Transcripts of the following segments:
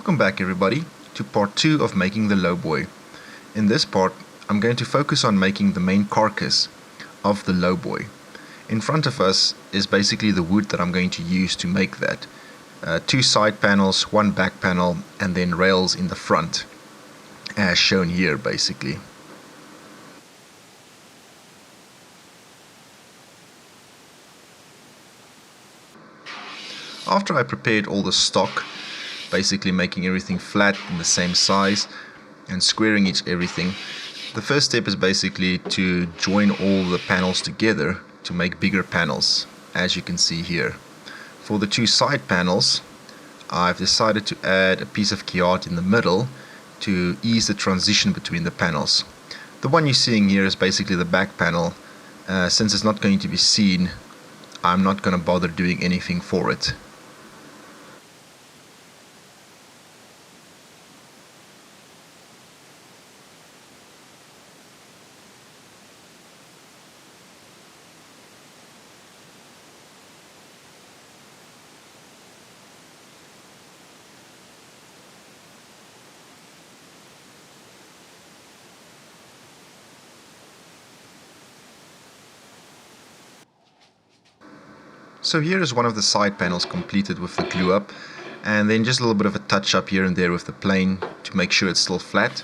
Welcome back everybody to part 2 of making the lowboy. In this part I'm going to focus on making the main carcass of the lowboy. In front of us is basically the wood that I'm going to use to make that. 2 side panels, 1 back panel, and then rails in the front as shown here basically. After I prepared all the stock, basically making everything flat in the same size and squaring everything, the first step is basically to join all the panels together to make bigger panels, as you can see here. For the 2 side panels, I've decided to add a piece of kiat in the middle to ease the transition between the panels. The one you're seeing here is basically the back panel. Since it's not going to be seen, I'm not going to bother doing anything for it. So here is one of the side panels completed with the glue up, and then just a little bit of a touch up here and there with the plane to make sure it's still flat.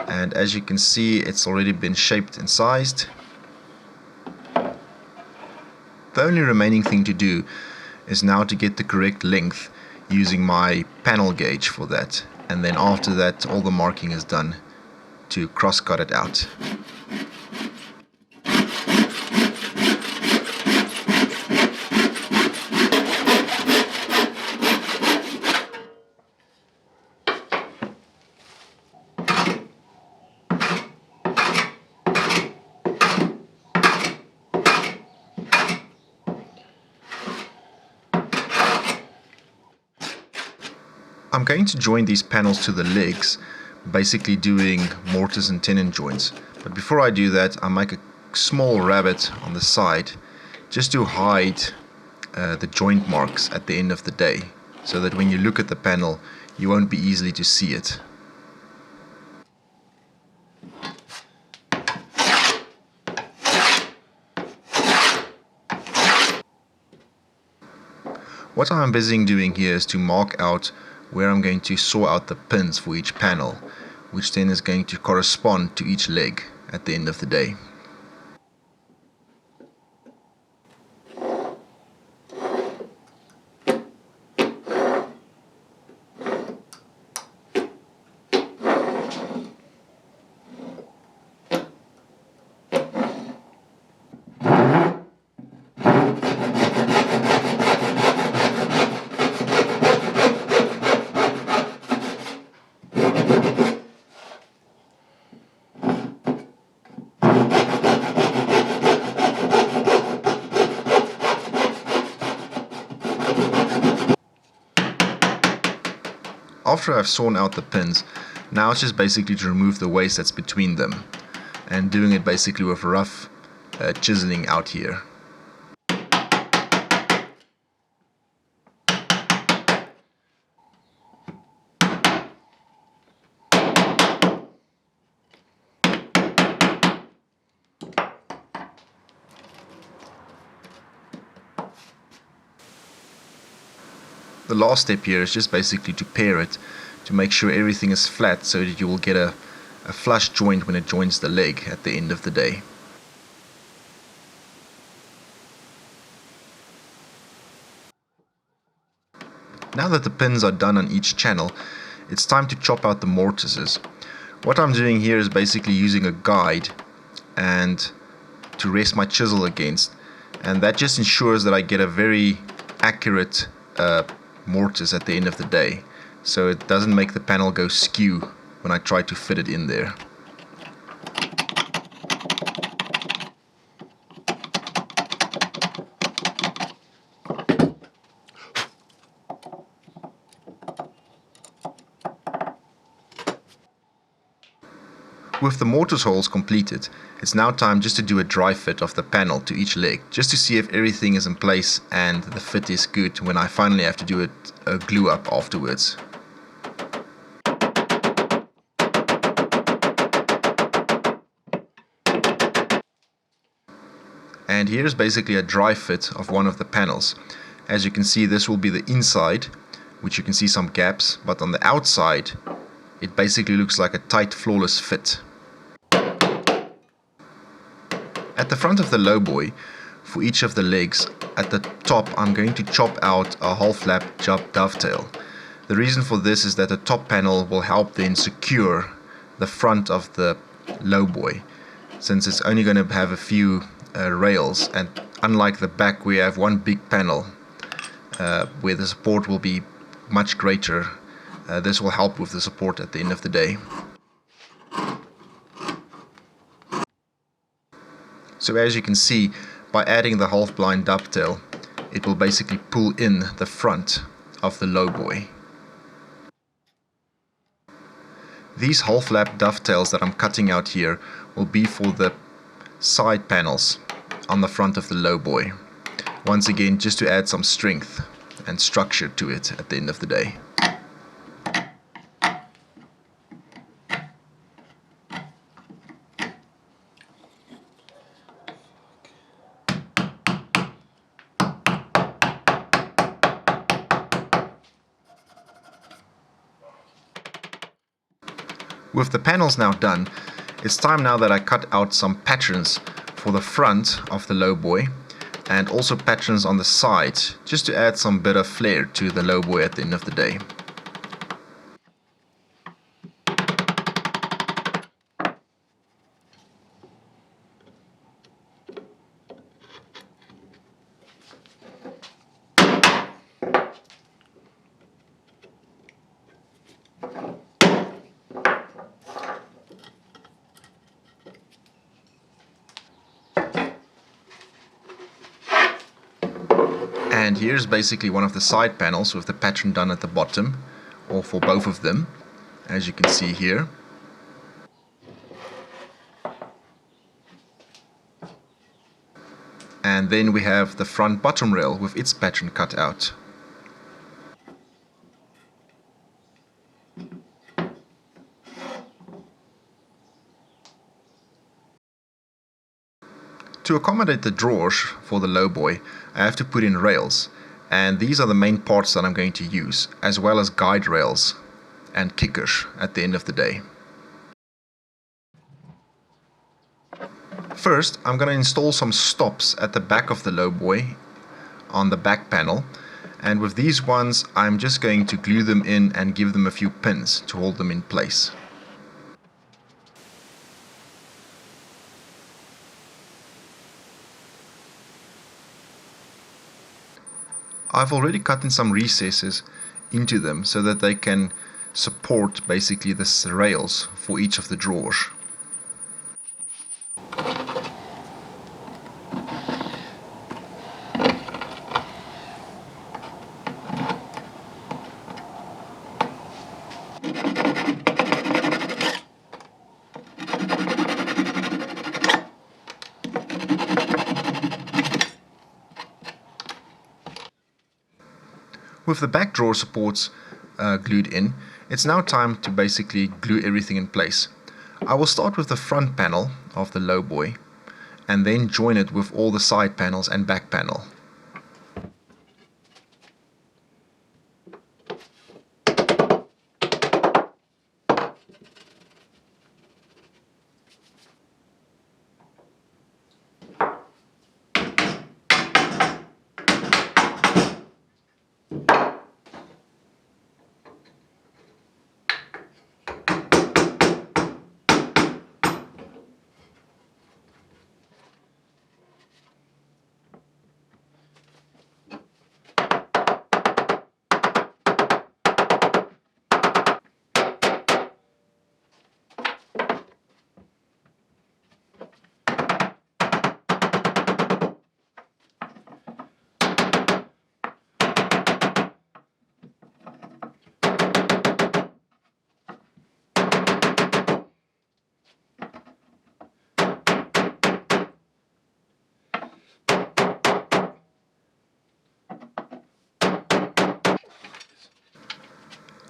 And as you can see, it's already been shaped and sized. The only remaining thing to do is now to get the correct length using my panel gauge for that, and then after that all the marking is done to cross cut it out. I'm going to join these panels to the legs, basically doing mortise and tenon joints. But before I do that, I make a small rabbet on the side just to hide the joint marks at the end of the day, so that when you look at the panel you won't be easily to see it. What I'm busy doing here is to mark out where I'm going to saw out the pins for each panel, which then is going to correspond to each leg at the end of the day. After I've sawn out the pins, now it's just basically to remove the waste that's between them, and doing it basically with rough chiseling out here. The last step here is just basically to pair it to make sure everything is flat, so that you will get a flush joint when it joins the leg at the end of the day. Now that the pins are done on each channel, it's time to chop out the mortises. What I'm doing here is basically using a guide and to rest my chisel against, and that just ensures that I get a very accurate mortise at the end of the day, so it doesn't make the panel go skew when I try to fit it in there. With the mortise holes completed, it's now time just to do a dry fit of the panel to each leg, just to see if everything is in place and the fit is good when I finally have to do a glue up afterwards. And here's basically a dry fit of one of the panels. As you can see, this will be the inside, which you can see some gaps, but on the outside it basically looks like a tight, flawless fit. At the front of the lowboy, for each of the legs, at the top I'm going to chop out a half lap dovetail. The reason for this is that the top panel will help then secure the front of the lowboy, since it's only going to have a few rails, and unlike the back where you have one big panel where the support will be much greater, this will help with the support at the end of the day. So as you can see, by adding the half blind dovetail, it will basically pull in the front of the lowboy. These half lap dovetails that I'm cutting out here will be for the side panels on the front of the lowboy. Once again, just to add some strength and structure to it at the end of the day. With the panels now done, it's time now that I cut out some patterns for the front of the lowboy and also patterns on the side, just to add some bit of flair to the lowboy at the end of the day. And here's basically one of the side panels with the pattern done at the bottom, or for both of them, as you can see here. And then we have the front bottom rail with its pattern cut out. To accommodate the drawers for the lowboy, I have to put in rails, and these are the main parts that I'm going to use, as well as guide rails and kickers at the end of the day. First, I'm going to install some stops at the back of the lowboy on the back panel, and with these ones I'm just going to glue them in and give them a few pins to hold them in place. I've already cut in some recesses into them so that they can support basically the rails for each of the drawers. With the back drawer supports glued in, it's now time to basically glue everything in place. I will start with the front panel of the lowboy and then join it with all the side panels and back panel.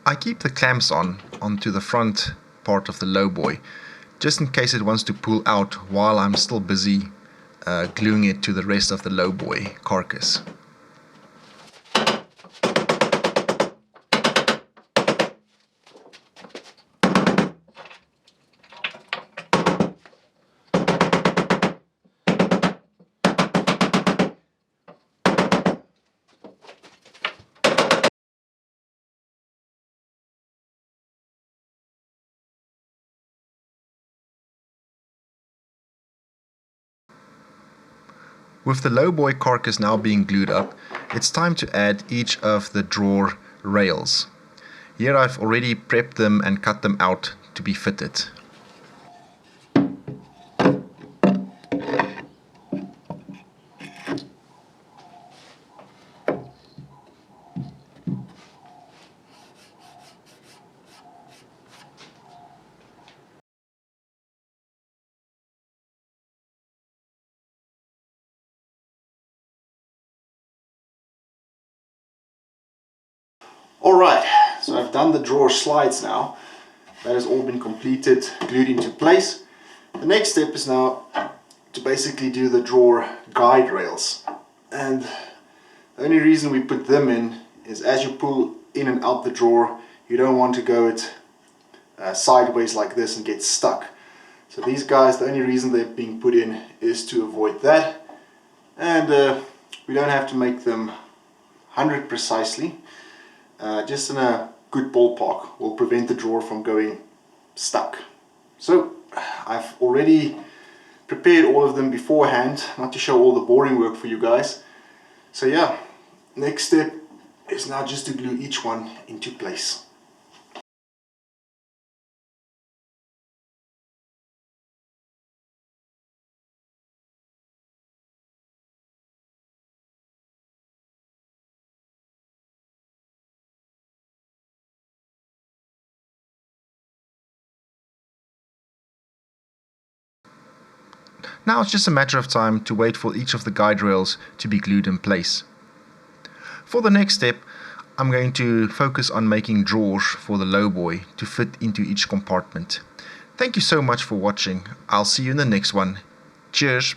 I keep the clamps onto the front part of the lowboy, just in case it wants to pull out while I'm still busy gluing it to the rest of the lowboy carcass. With the lowboy carcass now being glued up, it's time to add each of the drawer rails. Here I've already prepped them and cut them out to be fitted. Alright, so I've done the drawer slides now. That has all been completed, glued into place. The next step is now to basically do the drawer guide rails. And the only reason we put them in is as you pull in and out the drawer, you don't want to go it sideways like this and get stuck. So these guys, the only reason they're being put in is to avoid that. And we don't have to make them 100 precisely. Just in a good ballpark will prevent the drawer from going stuck. So I've already prepared all of them beforehand, not to show all the boring work for you guys. So yeah, next step is now just to glue each one into place. Now it's just a matter of time to wait for each of the guide rails to be glued in place. For the next step, I'm going to focus on making drawers for the lowboy to fit into each compartment. Thank you so much for watching. I'll see you in the next one. Cheers!